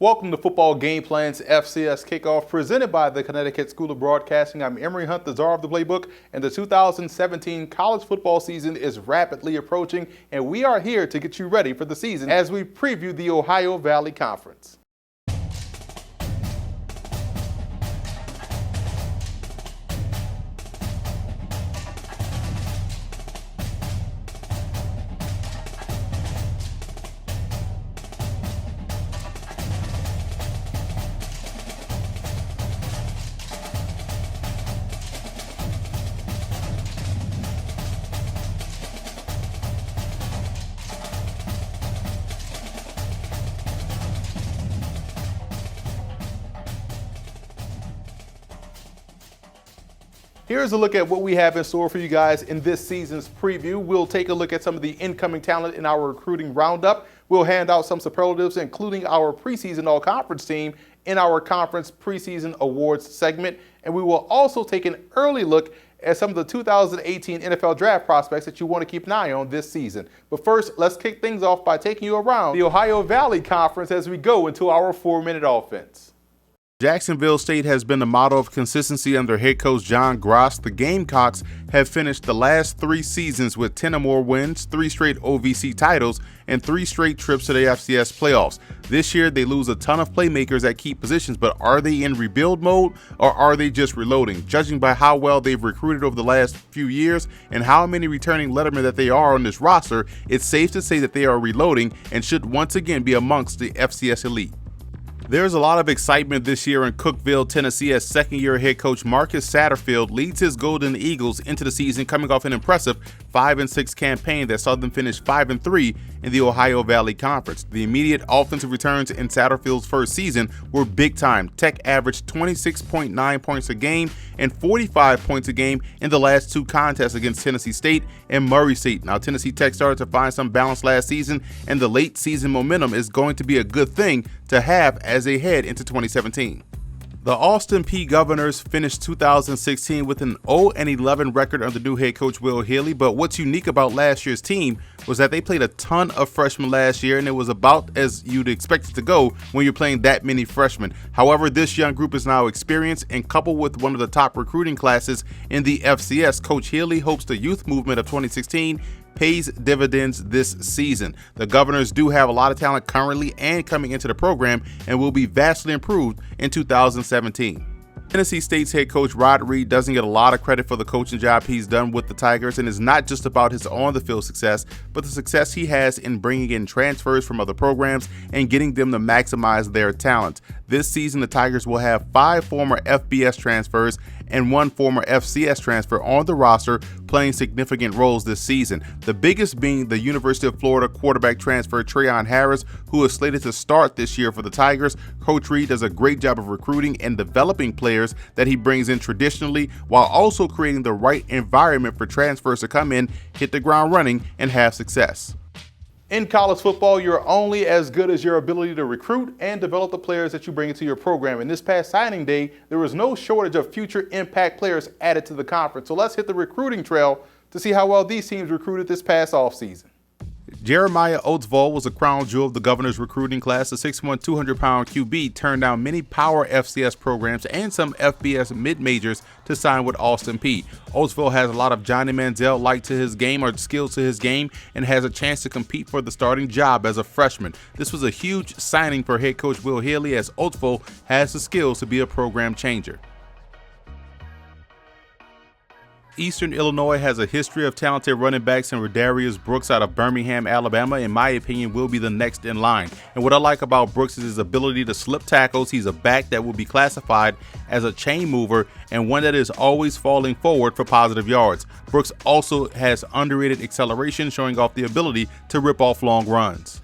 Welcome to Football Game Plan's FCS Kickoff, presented by the Connecticut School of Broadcasting. I'm Emory Hunt, the czar of the playbook, and the 2017 college football season is rapidly approaching, and we are here to get you ready for the season as we preview the Ohio Valley Conference. Here's a look at what we have in store for you guys in this season's preview. We'll take a look at some of the incoming talent in our recruiting roundup. We'll hand out some superlatives, including our preseason all-conference team in our conference preseason awards segment. And we will also take an early look at some of the 2018 NFL draft prospects that you want to keep an eye on this season. But first, let's kick things off by taking you around the Ohio Valley Conference as we go into our 4-minute offense. Jacksonville State has been the model of consistency under head coach John Gross. The Gamecocks have finished the last 3 seasons with 10 or more wins, 3 straight OVC titles, and 3 straight trips to the FCS playoffs. This year, they lose a ton of playmakers at key positions, but are they in rebuild mode or are they just reloading? Judging by how well they've recruited over the last few years and how many returning lettermen that they are on this roster, it's safe to say that they are reloading and should once again be amongst the FCS elite. There's a lot of excitement this year in Cookeville, Tennessee, as second-year head coach Marcus Satterfield leads his Golden Eagles into the season, coming off an impressive 5-6 campaign that saw them finish 5-3 in the Ohio Valley Conference. The immediate offensive returns in Satterfield's first season were big time. Tech averaged 26.9 points a game and 45 points a game in the last 2 contests against Tennessee State and Murray State. Now, Tennessee Tech started to find some balance last season, and the late season momentum is going to be a good thing to have as they head into 2017. The Austin Peay Governors finished 2016 with an 0-11 record under new head coach Will Healy, but what's unique about last year's team was that they played a ton of freshmen last year, and it was about as you'd expect it to go when you're playing that many freshmen. However, this young group is now experienced, and coupled with one of the top recruiting classes in the FCS, Coach Healy hopes the youth movement of 2016 pays dividends this season. The Governors do have a lot of talent currently and coming into the program and will be vastly improved in 2017. Tennessee State's head coach Rod Reed doesn't get a lot of credit for the coaching job he's done with the Tigers, and it's not just about his on-the-field success, but the success he has in bringing in transfers from other programs and getting them to maximize their talent. This season, the Tigers will have 5 former FBS transfers and 1 former FCS transfer on the roster playing significant roles this season. The biggest being the University of Florida quarterback transfer Treyon Harris, who is slated to start this year for the Tigers. Coach Reed does a great job of recruiting and developing players that he brings in traditionally, while also creating the right environment for transfers to come in, hit the ground running, and have success. In college football, you're only as good as your ability to recruit and develop the players that you bring into your program. And this past signing day, there was no shortage of future impact players added to the conference. So let's hit the recruiting trail to see how well these teams recruited this past offseason. Jeremiah Oatsville was a crown jewel of the Governor's recruiting class. The 6'1", 200-pound QB turned down many power FCS programs and some FBS mid-majors to sign with Austin Peay. Oatsville has a lot of Johnny Manziel-like to his game or skills to his game and has a chance to compete for the starting job as a freshman. This was a huge signing for head coach Will Healy, as Oatsville has the skills to be a program changer. Eastern Illinois has a history of talented running backs, and Rodarius Brooks out of Birmingham, Alabama, in my opinion, will be the next in line. And what I like about Brooks is his ability to slip tackles. He's a back that will be classified as a chain mover and one that is always falling forward for positive yards. Brooks also has underrated acceleration, showing off the ability to rip off long runs.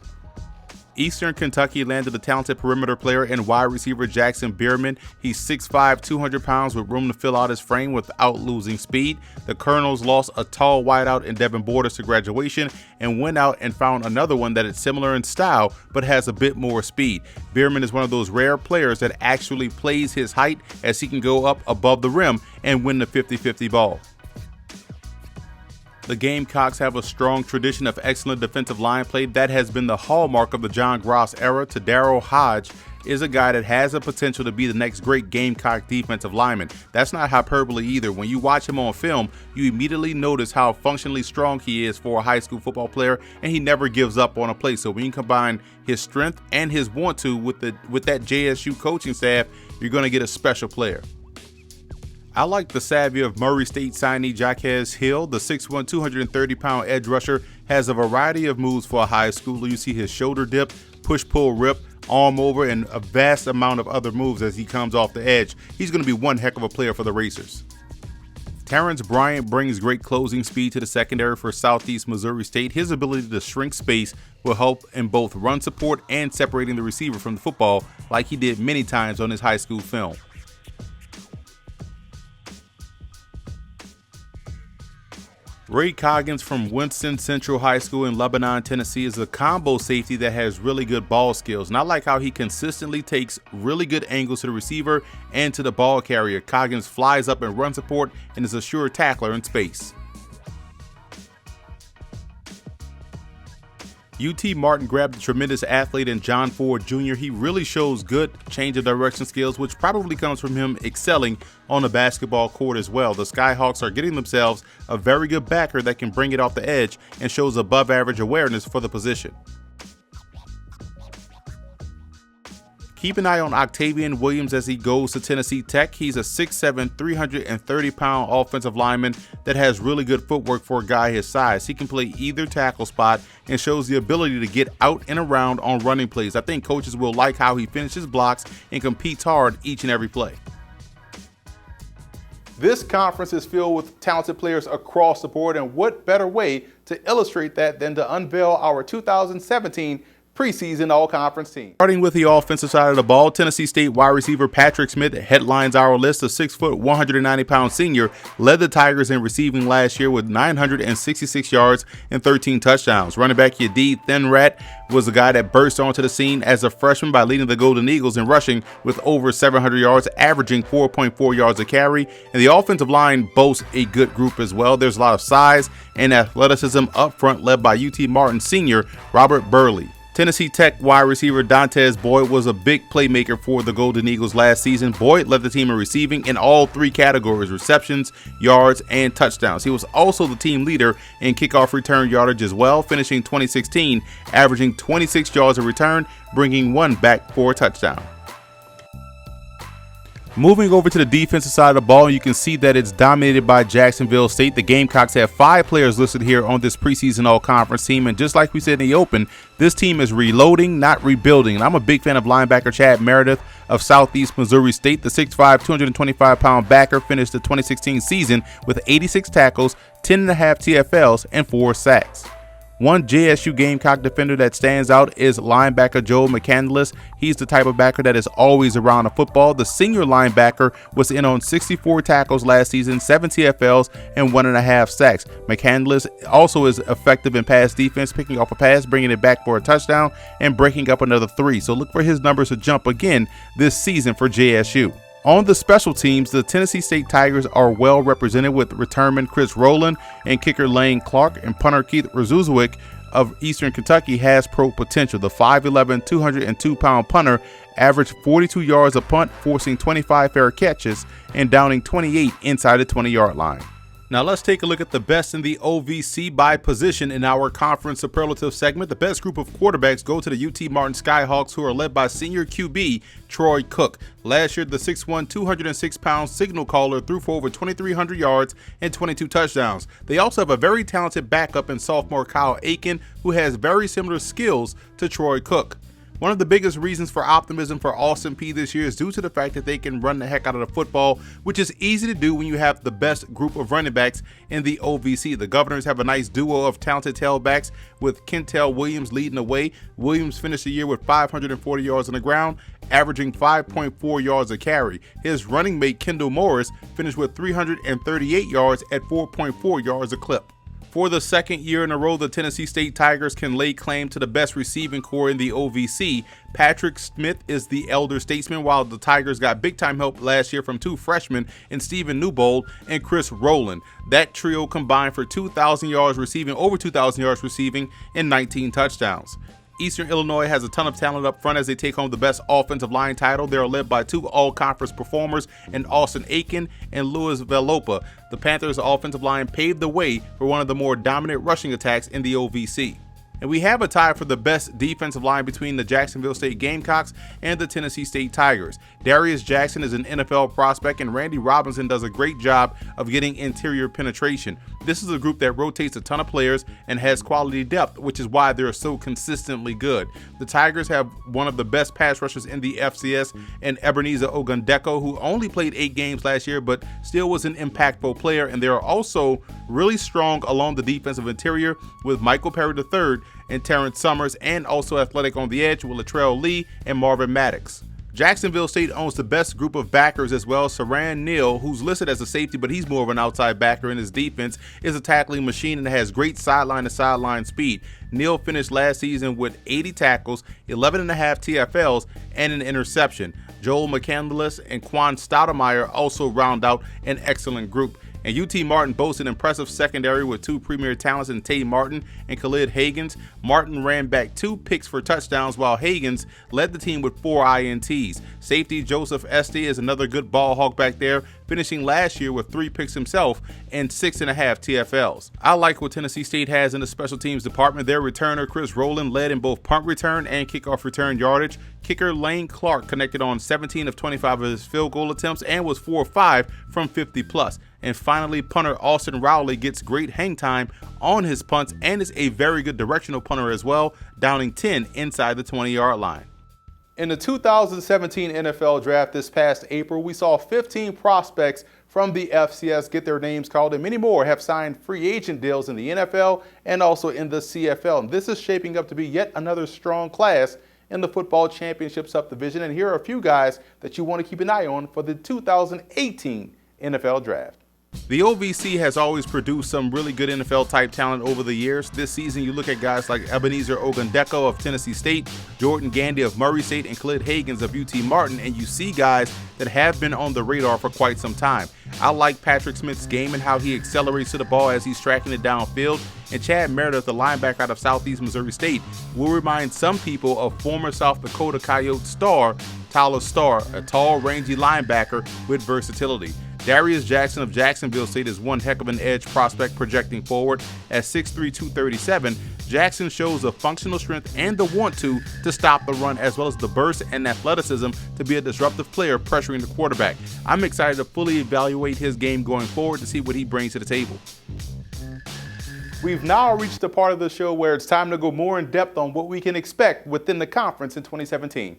Eastern Kentucky landed a talented perimeter player and wide receiver Jackson Bierman. He's 6'5", 200 pounds with room to fill out his frame without losing speed. The Colonels lost a tall wideout in Devin Borders to graduation and went out and found another one that is similar in style but has a bit more speed. Bierman is one of those rare players that actually plays his height, as he can go up above the rim and win the 50-50 ball. The Gamecocks have a strong tradition of excellent defensive line play that has been the hallmark of the John Gross era. Daryl Hodge is a guy that has the potential to be the next great Gamecock defensive lineman. That's not hyperbole either. When you watch him on film, you immediately notice how functionally strong he is for a high school football player, and he never gives up on a play. So when you combine his strength and his want to with that JSU coaching staff, you're going to get a special player. I like the savvy of Murray State signee Jaquez Hill. The 6'1", 230-pound edge rusher has a variety of moves for a high schooler. You see his shoulder dip, push-pull rip, arm over, and a vast amount of other moves as he comes off the edge. He's going to be one heck of a player for the Racers. Terrence Bryant brings great closing speed to the secondary for Southeast Missouri State. His ability to shrink space will help in both run support and separating the receiver from the football like he did many times on his high school film. Ray Coggins from Winston Central High School in Lebanon, Tennessee is a combo safety that has really good ball skills. And I like how he consistently takes really good angles to the receiver and to the ball carrier. Coggins flies up in run support and is a sure tackler in space. UT Martin grabbed a tremendous athlete in John Ford Jr. He really shows good change of direction skills, which probably comes from him excelling on the basketball court as well. The Skyhawks are getting themselves a very good backer that can bring it off the edge and shows above average awareness for the position. Keep an eye on Octavian Williams as he goes to Tennessee Tech. He's a 6'7", 330-pound offensive lineman that has really good footwork for a guy his size. He can play either tackle spot and shows the ability to get out and around on running plays. I think coaches will like how he finishes blocks and competes hard each and every play. This conference is filled with talented players across the board, and what better way to illustrate that than to unveil our 2017 preseason all-conference team. Starting with the offensive side of the ball, Tennessee State wide receiver Patrick Smith headlines our list. A 6', 190-pound senior led the Tigers in receiving last year with 966 yards and 13 touchdowns. Running back Yadid Thinrat was the guy that burst onto the scene as a freshman by leading the Golden Eagles in rushing with over 700 yards, averaging 4.4 yards a carry. And the offensive line boasts a good group as well. There's a lot of size and athleticism up front, led by UT Martin senior Robert Burley. Tennessee Tech wide receiver Dantes Boyd was a big playmaker for the Golden Eagles last season. Boyd led the team in receiving in all three categories: receptions, yards, and touchdowns. He was also the team leader in kickoff return yardage as well, finishing 2016 averaging 26 yards a return, bringing one back for a touchdown. Moving over to the defensive side of the ball, you can see that it's dominated by Jacksonville State. The Gamecocks have 5 players listed here on this preseason all-conference team, and just like we said in the open, this team is reloading, not rebuilding. And I'm a big fan of linebacker Chad Meredith of Southeast Missouri State. The 6'5", 225-pound backer finished the 2016 season with 86 tackles, 10.5 TFLs, and 4 sacks. One JSU Gamecock defender that stands out is linebacker Joe McCandless. He's the type of backer that is always around the football. The senior linebacker was in on 64 tackles last season, 7 TFLs, and 1.5 sacks. McCandless also is effective in pass defense, picking off a pass, bringing it back for a touchdown, and breaking up another 3. So look for his numbers to jump again this season for JSU. On the special teams, the Tennessee State Tigers are well represented with returnman Chris Rowland and kicker Lane Clark, and punter Keith Razuzwick of Eastern Kentucky has pro potential. The 5'11", 202-pound punter averaged 42 yards a punt, forcing 25 fair catches and downing 28 inside the 20-yard line. Now let's take a look at the best in the OVC by position in our conference superlative segment. The best group of quarterbacks go to the UT Martin Skyhawks, who are led by senior QB Troy Cook. Last year, the 6'1", 206-pound signal caller threw for over 2,300 yards and 22 touchdowns. They also have a very talented backup in sophomore Kyle Aiken, who has very similar skills to Troy Cook. One of the biggest reasons for optimism for Austin Peay this year is due to the fact that they can run the heck out of the football, which is easy to do when you have the best group of running backs in the OVC. The Governors have a nice duo of talented tailbacks with Kentel Williams leading the way. Williams finished the year with 540 yards on the ground, averaging 5.4 yards a carry. His running mate Kendall Morris finished with 338 yards at 4.4 yards a clip. For the second year in a row, the Tennessee State Tigers can lay claim to the best receiving core in the OVC. Patrick Smith is the elder statesman, while the Tigers got big-time help last year from two freshmen in Stephen Newbold and Chris Rowland. That trio combined for 2,000 yards receiving, over 2,000 yards receiving, and 19 touchdowns. Eastern Illinois has a ton of talent up front as they take home the best offensive line title. They are led by two all-conference performers in Austin Aiken and Louis Velopa. The Panthers' offensive line paved the way for one of the more dominant rushing attacks in the OVC. And we have a tie for the best defensive line between the Jacksonville State Gamecocks and the Tennessee State Tigers. Darius Jackson is an NFL prospect, and Randy Robinson does a great job of getting interior penetration. This is a group that rotates a ton of players and has quality depth, which is why they're so consistently good. The Tigers have one of the best pass rushers in the FCS, and Ebenezer Ogundeko, who only played 8 games last year but still was an impactful player. And they're also really strong along the defensive interior with Michael Perry III and Terrence Summers, and also athletic on the edge with Latrell Lee and Marvin Maddox. Jacksonville State owns the best group of backers as well. Saran Neal, who's listed as a safety, but he's more of an outside backer in his defense, is a tackling machine and has great sideline-to-sideline speed. Neal finished last season with 80 tackles, 11.5 TFLs, and an interception. Joel McCandless and Quan Stoudemire also round out an excellent group. And UT Martin boasts an impressive secondary with two premier talents in Tay Martin and Khalid Hagans. Martin ran back 2 picks for touchdowns, while Hagans led the team with 4 INTs. Safety Joseph Esty is another good ball hawk back there, finishing last year with 3 picks himself and 6.5 TFLs. I like what Tennessee State has in the special teams department. Their returner Chris Rowland led in both punt return and kickoff return yardage. Kicker Lane Clark connected on 17 of 25 of his field goal attempts and was 4-5 from 50 plus. And finally, punter Austin Rowley gets great hang time on his punts and is a very good directional punter as well, downing 10 inside the 20-yard line. In the 2017 NFL Draft this past April, we saw 15 prospects from the FCS get their names called, and many more have signed free agent deals in the NFL and also in the CFL. And this is shaping up to be yet another strong class in the football championship subdivision. And here are a few guys that you want to keep an eye on for the 2018 NFL Draft. The OVC has always produced some really good NFL-type talent over the years. This season, you look at guys like Ebenezer Ogundeko of Tennessee State, Jordan Gandy of Murray State, and Khalid Hagans of UT Martin, and you see guys that have been on the radar for quite some time. I like Patrick Smith's game and how he accelerates to the ball as he's tracking it downfield, and Chad Meredith, the linebacker out of Southeast Missouri State, will remind some people of former South Dakota Coyote star Tyler Starr, a tall, rangy linebacker with versatility. Darius Jackson of Jacksonville State is one heck of an edge prospect projecting forward. At 6'3", 237, Jackson shows the functional strength and the want to stop the run, as well as the burst and athleticism to be a disruptive player pressuring the quarterback. I'm excited to fully evaluate his game going forward to see what he brings to the table. We've now reached the part of the show where it's time to go more in depth on what we can expect within the conference in 2017.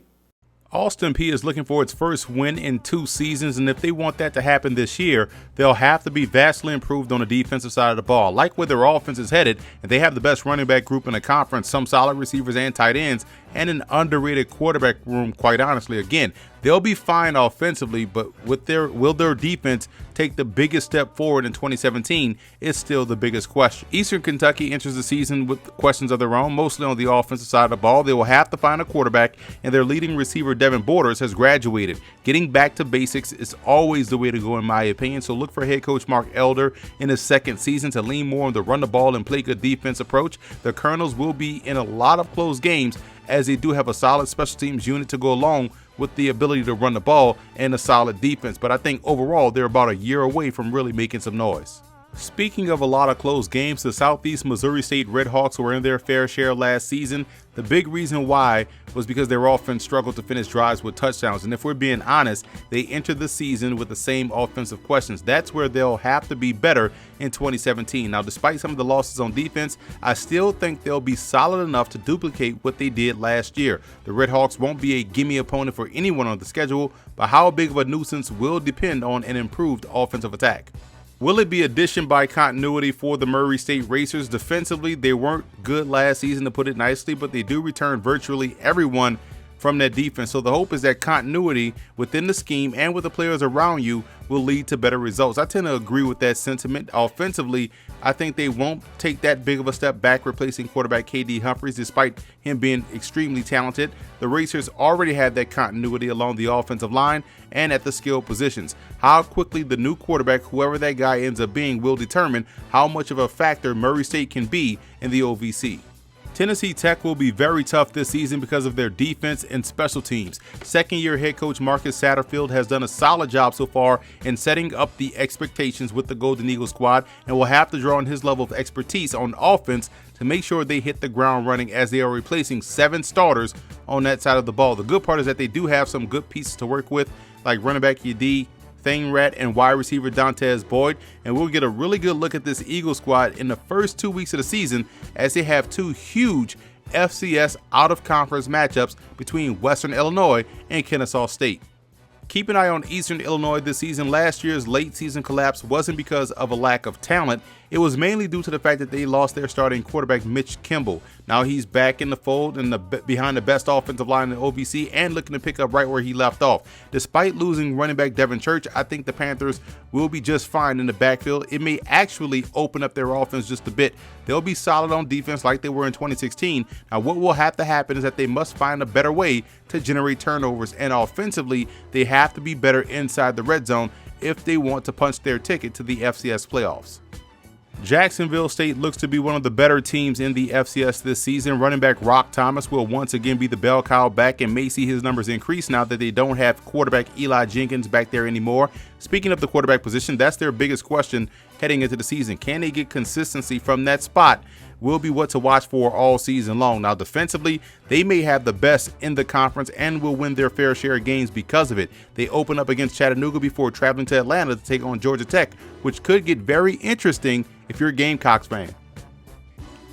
Austin Peay is looking for its first win in 2 seasons, and if they want that to happen this year, they'll have to be vastly improved on the defensive side of the ball. Like where their offense is headed, and they have the best running back group in the conference, some solid receivers and tight ends, and an underrated quarterback room, quite honestly. Again, they'll be fine offensively, but will their defense take the biggest step forward in 2017 is still the biggest question. Eastern Kentucky enters the season with questions of their own, mostly on the offensive side of the ball. They will have to find a quarterback, and their leading receiver, Devin Borders, has graduated. Getting back to basics is always the way to go, in my opinion, so look for head coach Mark Elder in his second season to lean more on the run the ball and play good defense approach. The Colonels will be in a lot of close games, as they do have a solid special teams unit to go along with the ability to run the ball and a solid defense. But I think overall they're about a year away from really making some noise. Speaking of a lot of close games, the Southeast Missouri State Redhawks were in their fair share last season. The big reason why was because their offense struggled to finish drives with touchdowns. And if we're being honest, they entered the season with the same offensive questions. That's where they'll have to be better in 2017. Now, despite some of the losses on defense, I still think they'll be solid enough to duplicate what they did last year. The Redhawks won't be a gimme opponent for anyone on the schedule, but how big of a nuisance will depend on an improved offensive attack. Will it be addition by continuity for the Murray State Racers? Defensively, they weren't good last season, to put it nicely, but they do return virtually everyone from that defense. So the hope is that continuity within the scheme and with the players around you will lead to better results. I tend to agree with that sentiment. Offensively, I think they won't take that big of a step back replacing quarterback KD Humphries, despite him being extremely talented. The Racers already have that continuity along the offensive line and at the skill positions. How quickly the new quarterback, whoever that guy ends up being, will determine how much of a factor Murray State can be in the OVC. Tennessee Tech will be very tough this season because of their defense and special teams. Second-year head coach Marcus Satterfield has done a solid job so far in setting up the expectations with the Golden Eagle squad, and will have to draw on his level of expertise on offense to make sure they hit the ground running, as they are replacing 7 starters on that side of the ball. The good part is that they do have some good pieces to work with, like running back Yadi Thangrat and wide receiver Dontez Boyd, and we'll get a really good look at this Eagle squad in the first 2 weeks of the season, as they have 2 huge FCS out-of-conference matchups between Western Illinois and Kennesaw State. Keep an eye on Eastern Illinois this season. Last year's late season collapse wasn't because of a lack of talent. It was mainly due to the fact that they lost their starting quarterback Mitch Kimball. Now he's back in the fold and behind the best offensive line in the OVC, and looking to pick up right where he left off. Despite losing running back Devin Church, I think the Panthers will be just fine in the backfield. It may actually open up their offense just a bit. They'll be solid on defense like they were in 2016. Now what will have to happen is that they must find a better way to generate turnovers, and offensively they have to be better inside the red zone if they want to punch their ticket to the FCS playoffs. Jacksonville State looks to be one of the better teams in the FCS this season. Running back Rock Thomas will once again be the bell cow back, and may see his numbers increase now that they don't have quarterback Eli Jenkins back there anymore. Speaking of the quarterback position, that's their biggest question heading into the season. Can they get consistency from that spot? Will be what to watch for all season long. Now defensively, they may have the best in the conference and will win their fair share of games because of it. They open up against Chattanooga before traveling to Atlanta to take on Georgia Tech, which could get very interesting if you're a Gamecocks fan.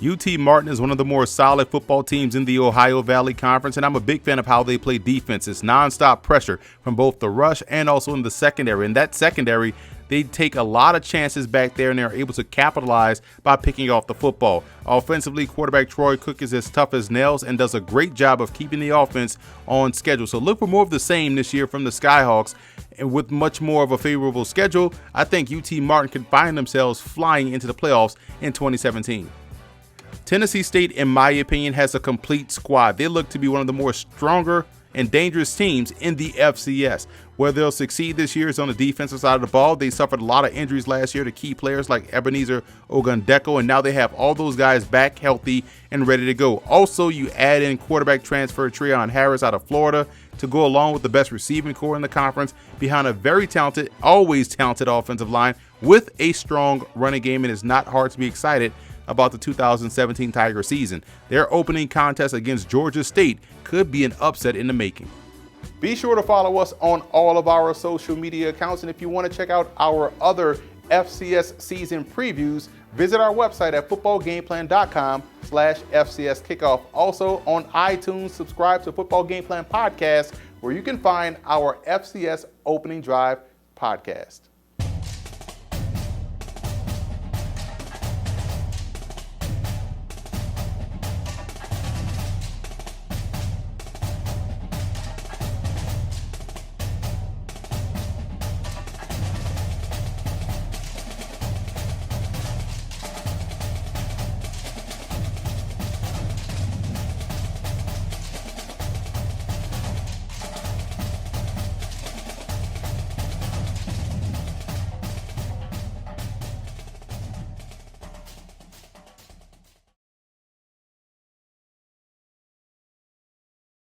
UT Martin is one of the more solid football teams in the Ohio Valley Conference, and I'm a big fan of how they play defense. It's nonstop pressure from both the rush and also in the secondary. In that secondary, they take a lot of chances back there, and they're able to capitalize by picking off the football. Offensively, quarterback Troy Cook is as tough as nails and does a great job of keeping the offense on schedule. So look for more of the same this year from the Skyhawks, and with much more of a favorable schedule, I think UT Martin can find themselves flying into the playoffs in 2017. Tennessee State, in my opinion, has a complete squad. They look to be one of the more stronger and dangerous teams in the FCS. Where they'll succeed this year is on the defensive side of the ball. They suffered a lot of injuries last year to key players like Ebenezer Ogundeko, and now they have all those guys back healthy and ready to go. Also, you add in quarterback transfer Treon Harris out of Florida to go along with the best receiving core in the conference, behind a very talented, always talented offensive line with a strong running game. It is not hard to be excited about the 2017 Tiger season. Their opening contest against Georgia State could be an upset in the making. Be sure to follow us on all of our social media accounts, and if you want to check out our other FCS season previews, visit our website at footballgameplan.com/FCS Kickoff. Also on iTunes, subscribe to Football Game Plan Podcast, where you can find our FCS Opening Drive podcast.